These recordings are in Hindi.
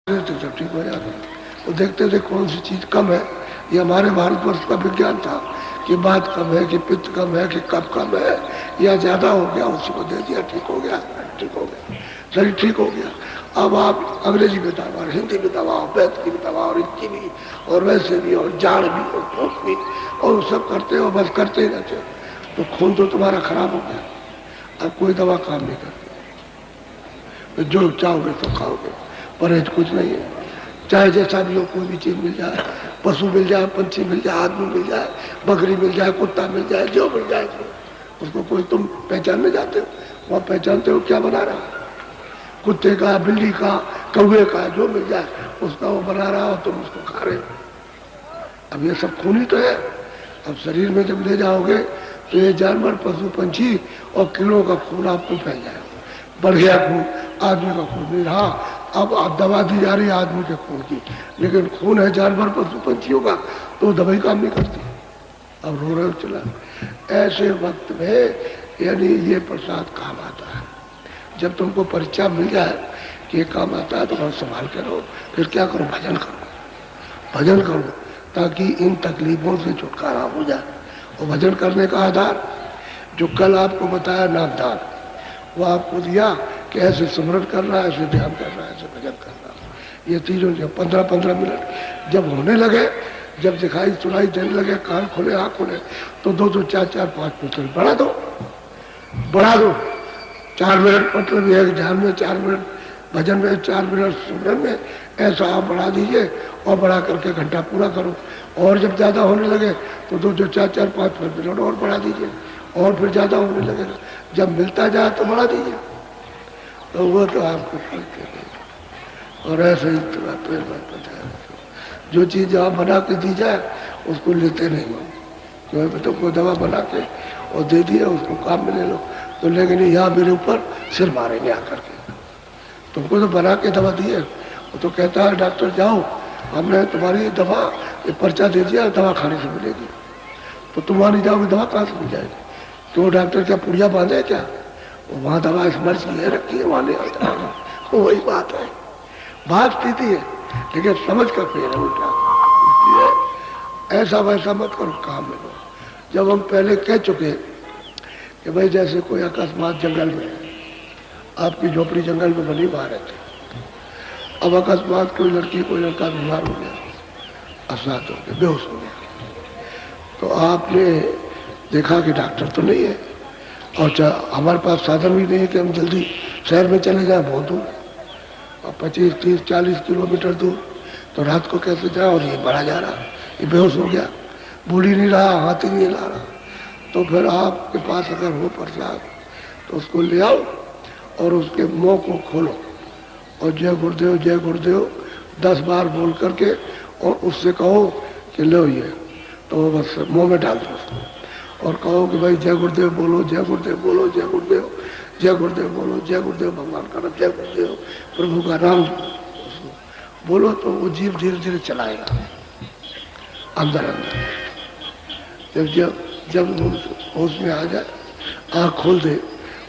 तो ठीक हो जाते। वो देखते थे कौन सी चीज कम है। ये हमारे भारतवर्ष का विज्ञान था कि बात कम है, कि पित्त कम है, कि कब कम है या ज्यादा हो गया, उसी को दे दिया, ठीक हो गया, ठीक हो गया, शरीर ठीक हो गया। अब आप अंग्रेजी में दवा और हिंदी में दवा और वैद्य की भी दवा और इनकी भी और वैसे भी और जाड़ भी और धूप भी और सब करते हो, बस करते ही रहते हो। तो खून तो तुम्हारा खराब हो गया। अब कोई दवा काम नहीं करती। जो चाहोगे तो खाओगे, परहेज कुछ नहीं है। चाहे जैसा भी हो, कोई भी चीज मिल जाए, पशु मिल जाए, पंछी मिल जाए, आदमी मिल जाए, बकरी मिल जाए, कुत्ता मिल जाए, जो मिल जाए उसको कोई तुम पहचानने जाते हो, वहाँ पहचानते हो क्या बना रहा है? कुत्ते का, बिल्ली का, कौवे का, जो मिल जाए उसका वो बना रहा हो, तुम उसको खा रहे हो। अब ये सब खून ही तो है। अब शरीर में जब ले जाओगे तो ये जानवर, पशु, पंछी और कीड़ों का खून आपको फैल जाएगा। बढ़ गया खून, आदमी का खून नहीं रहा। अब दवा दी जा रही है आदमी के खून की, लेकिन खून है जानवर, पशु, पंछियों का, तो दवाई काम नहीं करती। अब रो रहे चला। ऐसे वक्त में यानी ये प्रसाद काम आता है। जब तुमको परीक्षा मिल जाए कि ये काम आता है तो बहुत संभाल के रहो। फिर क्या करो? भजन करो, भजन करो, ताकि इन तकलीफों से छुटकारा हो जाए। और भजन करने का आधार जो कल आपको बताया, नामदान, वो आपको दिया कि ऐसे स्मरण करना, ऐसे ध्यान करना, ऐसे भजन करना। ये चीजों से 15-15 मिनट जब होने लगे, जब दिखाई सुनाई देने लगे, कान खोले, आँख खोले, तो 2-2, 4-4, 5 मिनट बढ़ा दो, बढ़ा दो। 4 मिनट मतलब एक ध्यान में, 4 मिनट भजन में, 4 मिनट सुमरन में, ऐसा आप बढ़ा दीजिए और बढ़ा करके घंटा पूरा करो। और जब ज्यादा होने लगे तो 2-2, 4-4, 5-5 मिनट और बढ़ा दीजिए, और फिर ज्यादा होने लगेगा। जब मिलता जाए तो बढ़ा दीजिए, तो वो तो आपको फल। और ऐसे ही जो चीज आप बना के दी जाए उसको लेते नहीं हो। क्योंकि तुमको दवा बना के और दे दिया, उसको काम में ले लो, तो लेकिन यहाँ मेरे ऊपर सिर मारेंगे आकर के। तुमको तो बना के दवा दी है, वो तो कहता है डॉक्टर जाओ, हमने तुम्हारी दवा ये पर्चा दे दिया, दवा खाने से मिलेगी। तो तुम वहाँ नहीं जाओगे, दवा कहाँ से मिल जाएगी? तो डॉक्टर क्या पुड़िया बांधे क्या? वहाँ दवा इस मर्ज की है, रखी है, वहाँ नहीं आता। वही बात है, बात स्थिति है, लेकिन समझ का फेर है उल्टा। इसलिए ऐसा वैसा मत करो, काम में लो। जब हम पहले कह चुके कि भाई जैसे कोई अकस्मात जंगल में, आपकी झोपड़ी जंगल में बनी, वहां रहते, अब अकस्मात कोई लड़की, कोई लड़का बीमार हो गया, असात हो गया, बेहोश हो गया, तो आपने देखा कि डॉक्टर तो नहीं है, और हमारे पास साधन भी नहीं है कि हम जल्दी शहर में चले जाएं, बहुत दूर, और 25, 30, 40 किलोमीटर दूर, तो रात को कैसे जाए? और ये बढ़ा जा रहा, ये बेहोश हो गया, बोल ही नहीं रहा, हाथ ही नहीं ला रहा। तो फिर आपके पास अगर हो प्रसाद तो उसको ले आओ और उसके मुंह को खोलो और जय गुरुदेव, जय गुरुदेव 10 बार बोल करके, और उससे कहो कि लो ये, तो बस मुंह में डाल दो उसको और कहो कि भाई जय गुरुदेव बोलो, जय गुरुदेव बोलो, जय गुरुदेव, जय गुरुदेव बोलो, जय गुरुदेव, भगवान का नाम, जय गुरुदेव, प्रभु का नाम बोलो। तो वो जीव धीरे धीरे चलाएगा अंदर अंदर। जब होश में आ जाए, आँख खोल दे,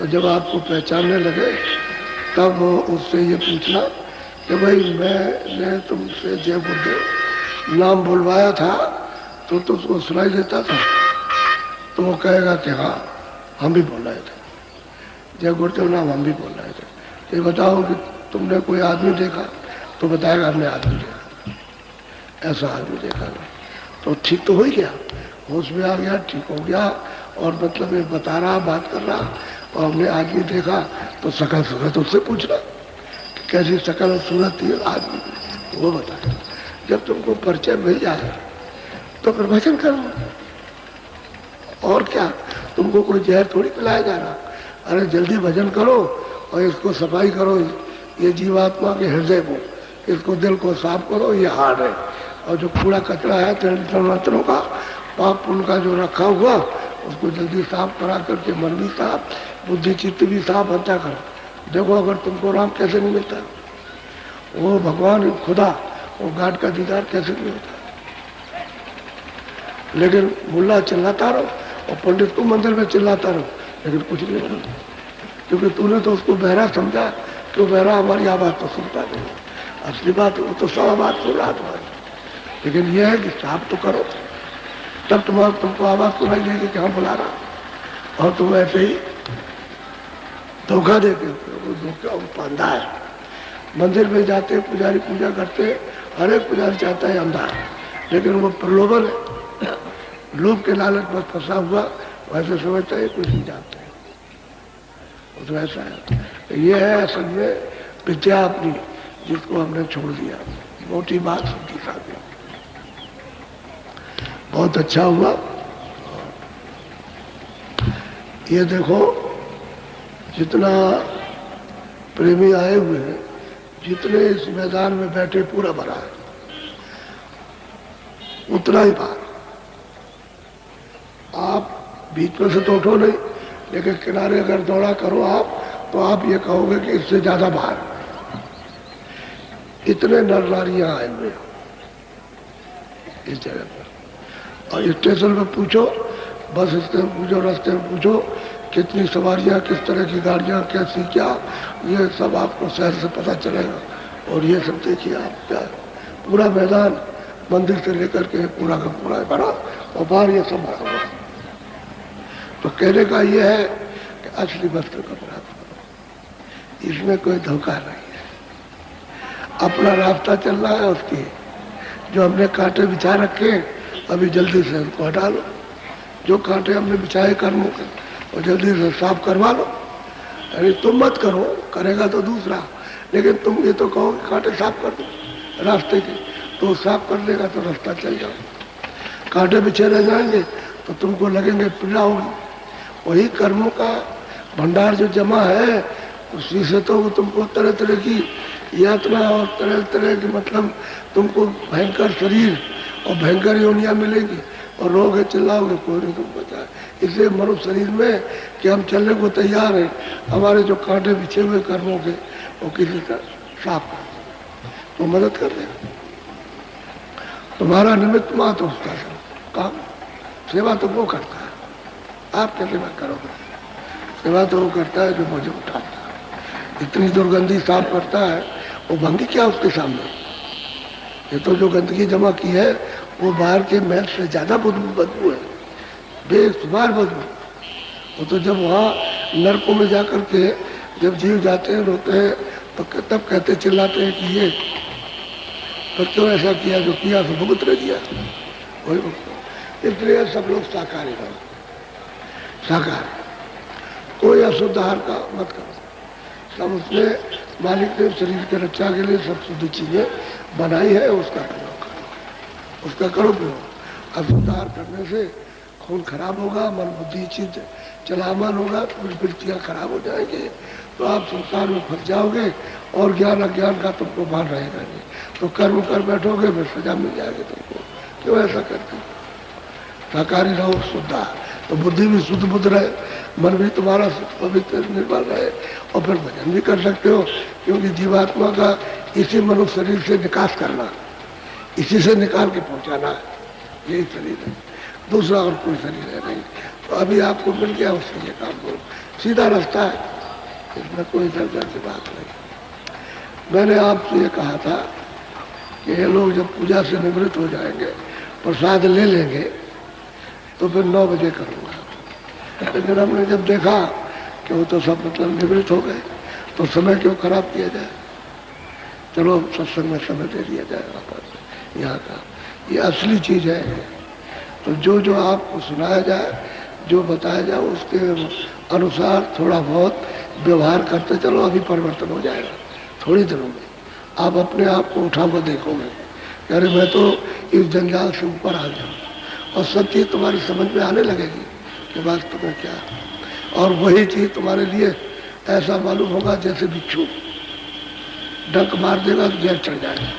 और जब आपको पहचानने लगे, तब उससे ये पूछना कि भाई मैंने तुमसे जय गुरुदेव नाम बुलवाया था तो तुमको सुनाई देता था? तो वो कहेगा कि हाँ, हम भी बोल रहे थे, जय गुरुदेव नाम हम भी बोल रहे थे। तो ये बताओ कि तुमने कोई आदमी देखा? तो बताएगा हमने आदमी देखा, ऐसा आदमी देखा। तो ठीक तो हो ही गया, होश में आ गया, ठीक हो गया। और मतलब ये बता रहा, बात कर रहा, और हमने आदमी देखा, तो शकल सूरत उससे पूछना कि कैसी शकल और सूरत थी आदमी की, वो बताए। जब तुमको परिचय मिल जाए तो फिर भजन करो। और क्या, तुमको कोई जहर थोड़ी पिलाया जा रहा। अरे जल्दी भजन करो और इसको सफाई करो, ये जीवात्मा के हृदय को, इसको दिल को साफ करो, ये हार्ड है। और जो कूड़ा कचरा है तंत्रों का, पाप पुण्य का जो रखा हुआ, उसको जल्दी साफ करा करके मन भी साफ, बुद्धि चित्त भी साफ अच्छा करो। देखो अगर तुमको राम कैसे नहीं मिलता, वो भगवान खुदा, वो गाड का दीदार कैसे नहीं होता। लेकिन मुल्ला चिल्लाता रहो और पंडित को मंदिर में चिल्लाता रहो, लेकिन कुछ नहीं होता, क्योंकि तूने तो उसको बहरा समझा, क्यों बहरा? हमारी आवाज तो सुनता नहीं। असली बात वो तो 100 बात सुन रहा तुम्हारी, लेकिन ये है कि साफ तो करो, तब तुमको आवाज सुनाई देगी कि हाँ बुला रहा, और तुम ऐसे ही धोखा देते हो। धोखा पांधा है। मंदिर में जाते पुजारी पूजा करते, हर एक पुजारी चाहता है अंधा, लेकिन वो प्रलोभन है, लोभ के लालच में फंसा हुआ, वैसे समझता है कुछ नहीं जानते, तो ऐसा है। ये है असल में विद्या अपनी, जिसको हमने छोड़ दिया। मोटी बात सीधी साधी, बहुत अच्छा हुआ। ये देखो जितना प्रेमी आए हुए हैं, जितने इस मैदान में बैठे पूरा भरा है, उतना ही बाहर। आप बीच में से तो उठो नहीं, लेकिन किनारे अगर दौड़ा करो आप, तो आप ये कहोगे कि इससे ज्यादा बाहर। इतने नर नारियां आए हुए इस जगह पर। और स्टेशन में पूछो, बस स्टैंड पूछो, रास्ते में पूछो, कितनी सवारियां, किस तरह की गाड़ियां, कैसी क्या, ये सब आपको शहर से पता चलेगा। और ये सब देखिए आप, क्या पूरा मैदान मंदिर से लेकर के पूरा का पूरा बड़ा, और बाहर ये सब भरा हुआ। तो कहने का ये है कि असली वस्त्र का अपराध करो, इसमें कोई धोखा नहीं है। अपना रास्ता चल रहा है उसकी, जो हमने कांटे बिछा रखे अभी जल्दी से उनको हटा लो, जो कांटे हमने बिछाए कर्मों के और जल्दी से साफ करवा लो। अरे तुम मत करो, करेगा तो दूसरा, लेकिन तुम ये तो कहो कि कांटे साफ कर दो रास्ते के, तो साफ कर देगा तो रास्ता चल जाओ। कांटे बिछे रह जाएंगे तो तुमको लगेंगे पीड़ा होगी। वही कर्मों का भंडार जो जमा है, उसी से तो तुमको तरह तरह की यातना और तरह तरह की, मतलब तुमको भयंकर शरीर और भयंकर योनियां मिलेगी, और रोगे चिल्लाओगे, कोई नहीं तुमको बचाए। इसलिए मनुष्य शरीर में कि हम चलने को तैयार हैं, हमारे जो कांटे बिछे हुए कर्मों के वो किसी का साफ कर तो मदद कर देगा। तुम्हारा निमित्त मात्र उसका काम, सेवा तो वो करता है, आप क्या सेवा करोगे? सेवा तो वो करता है जो मुझे उठाता है। इतनी दुर्गंधी साफ करता है, वो भंगी क्या उसके सामने? ये तो जो गंदगी जमा की है वो बाहर के महल से ज्यादा बदबू है, बेशुमार बदबू। वो तो जब वहाँ नरकों में जाकर के जब जीव जाते हैं, रोते हैं, तो तब कहते चिल्लाते हैं कि ये तो क्यों ऐसा किया, जो किया तो भुगत रह दिया। वही इसलिए सब लोग शाकाहारी रहो, शाकाहार, कोई अशुद्ध आहार का मत करो। सब उसने मालिक ने शरीर के रक्षा के लिए सब शुद्ध चीजें बनाई है, उसका प्रयोग करो, उसका करो प्रयोग। अशुद्ध आहार करने से खून खराब होगा, मन बुद्धि चीज चलामन होगा, कुछ वृत्तियाँ खराब हो जाएंगी, तो आप संसार में फंस जाओगे और ज्ञान अज्ञान का तुमको भान रहेगा नहीं। तो कर्म कर बैठोगे, फिर सजा मिल जाएगी तुमको। क्यों ऐसा करते हो? शाकाहारी रहो, शुद्ध, तो बुद्धि भी शुद्ध बुद्ध रहे, मन भी तुम्हारा पवित्र निर्मल रहे, और फिर भजन भी कर सकते हो। क्योंकि जीवात्मा का इसी मनुष्य शरीर से निकास करना, इसी से निकाल के पहुंचाना है, यही शरीर है, दूसरा और कोई शरीर है नहीं। तो अभी आपको मिल गया, उससे ये काम करो, सीधा रास्ता है, इसमें कोई दर्जा की बात नहीं। मैंने आपसे ये कहा था कि ये लोग जब पूजा से निवृत्त हो जाएंगे, प्रसाद ले लेंगे, तो फिर 9 बजे करूँगा। लेकिन हमने जब देखा कि वो तो सब मतलब निवृत्त हो गए, तो समय क्यों खराब किया जाए, चलो सत्संग में समय दे दिया जाए वापस। यहाँ का ये असली चीज है। तो जो जो आपको सुनाया जाए, जो बताया जाए, उसके अनुसार थोड़ा बहुत व्यवहार करते चलो, अभी परिवर्तन हो जाएगा। थोड़ी दिनों में आप अपने आप को उठा कर देखोगे, अरे मैं तो इस जंजाल से ऊपर आ गया, और सब चीज तुम्हारी समझ में आने लगेगी कि वास्तव में क्या है। और वही चीज तुम्हारे लिए ऐसा मालूम होगा जैसे बिच्छू डंक मार देगा तो जहर चढ़ जाएगा।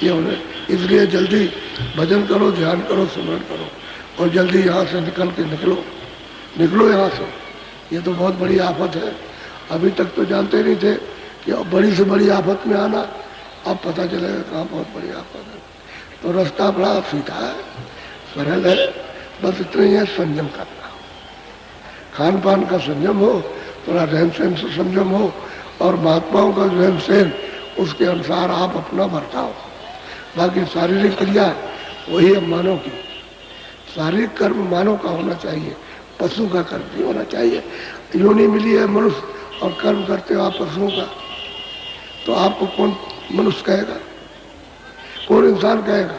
ये होने, इसलिए जल्दी भजन करो, ध्यान करो, स्मरण करो, और जल्दी यहाँ से निकल के निकलो यहाँ से। ये तो बहुत बड़ी आफत है। अभी तक तो जानते नहीं थे कि बड़ी से बड़ी आफत में आना, अब पता चलेगा कहाँ बहुत बड़ी आफत है। तो रास्ता बड़ा सीधा है, सरल है, बस इतना ही है, संयम करना। खान पान का संयम हो, थोड़ा रहन सहन से संयम हो, और महात्माओं का रहन सहन उसके अनुसार आप अपना बर्ताव। बाकी शारीरिक क्रिया वही है मानव की। शारीरिक कर्म मानव का होना चाहिए, पशु का कर्म नहीं होना चाहिए। योनि मिली है मनुष्य और कर्म करते हो आप पशुओं का, तो आपको कौन मनुष्य कहेगा, कौन इंसान कहेगा?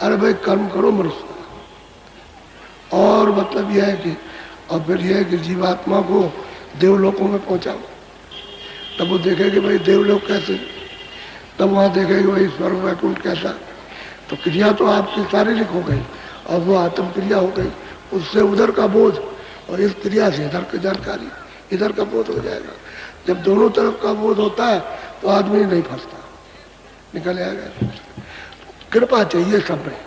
अरे भाई कर्म करो मनुष्य का। और मतलब यह है कि और फिर यह है कि जीवात्मा को देवलोकों में पहुंचाओ, तब वो देखेगी भाई देवलोक कैसे, तब वहां देखेगी भाई स्वर्ग वैकुंठ कैसा। तो क्रिया तो आपकी शारीरिक हो गई और वो आत्म क्रिया हो गई, उससे उधर का बोध और इस क्रिया से इधर की जानकारी, इधर का बोध हो जाएगा। जब दोनों तरफ का बोध होता है तो आदमी नहीं फंसता, निकल आएगा। कृपा चाहिए सब में,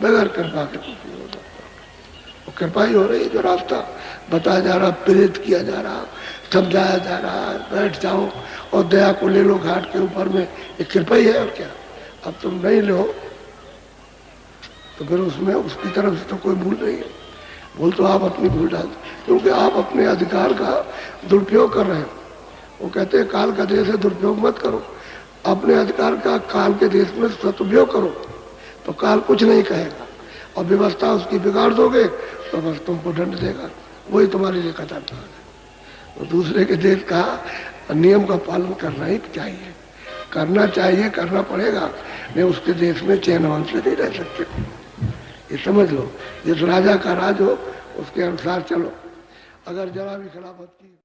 बगैर कृपा के कुछ नहीं हो सकता। कृपा ही हो रही है, जो रास्ता बताया जा रहा, प्रेरित किया जा रहा, समझाया जा रहा है, बैठ जाओ और दया को ले लो घाट के ऊपर में, ये कृपा ही है और क्या। अब तुम नहीं लो तो फिर उसमें उसकी तरफ से तो कोई भूल नहीं है, भूल तो आप अपनी भूल डाल, क्योंकि आप अपने अधिकार का दुरुपयोग कर रहे हो। वो कहते हैं काल का देश है, दुरुपयोग मत करो, अपने अधिकार का काल के देश में सदुपयोग करो, तो काल कुछ नहीं कहेगा। और व्यवस्था उसकी बिगाड़ दोगे तो बस तुमको दंड देगा, वही तुम्हारे लिए खतरनाक है। तो दूसरे के देश का नियम का पालन करना ही चाहिए, करना चाहिए, करना पड़ेगा, नहीं उसके देश में चैन वन से नहीं रह सकते। ये समझ लो, जिस राजा का राज हो उसके अनुसार चलो, अगर जरा भी खिलाफत की